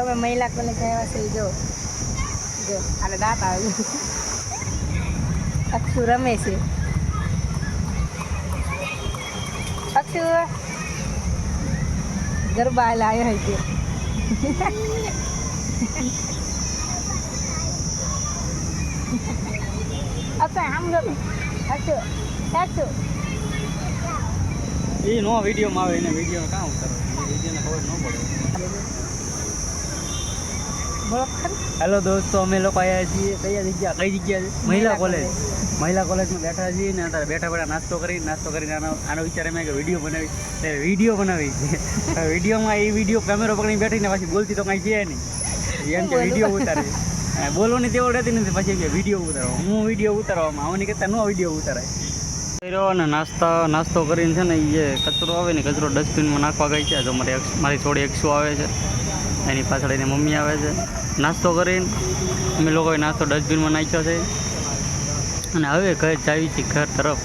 અમે મહિલા કોલેજ આવ્યા છે. જો જો આને દાંત આવે અક્ષુ રમે છે. અક્ષુ ગરબા લાવ્યો હોય છે. અક્ષુ આમ ગમે. અક્ષુ અક્ષુ એ નો વિડીયોમાં આવે એને વિડીયો કામ ઉતારો વિડીયોને ખબર ન પડે. હેલો દોસ્તો, અમે લોકો આવ્યા છીએ કઈ જગ્યા છે? મહિલા કોલેજ. મહિલા કોલેજમાં બેઠા છીએ ને અત્યારે બેઠા નાસ્તો કરીને આનો વિચાર એમ કે વિડીયો બનાવી વિડીયોમાં એ વિડીયો કેમેરો પકડીને બેઠીને પછી બોલતી તો કાંઈ છે નહીં, એમ કે વિડીયો ઉતારે. બોલવાની તેવડ રહેતી નથી, પછી કે વિડીયો ઉતારો. હું વિડીયો ઉતારવામાં આવવાની કરતાં નો વિડીયો ઉતારાય. અને નાસ્તો કરીને છે ને એ કચરો આવે ને કચરો ડસ્ટબિનમાં નાખવા ગઈ છે. તો મારી થોડી એકસો આવે છે, એની પાછળ એની મમ્મી આવે છે. નાસ્તો કરીને અમે લોકોએ નાસ્તો ડસ્ટબિનમાં નાખ્યો છે અને હવે ઘર જાવી છીએ ઘર તરફ.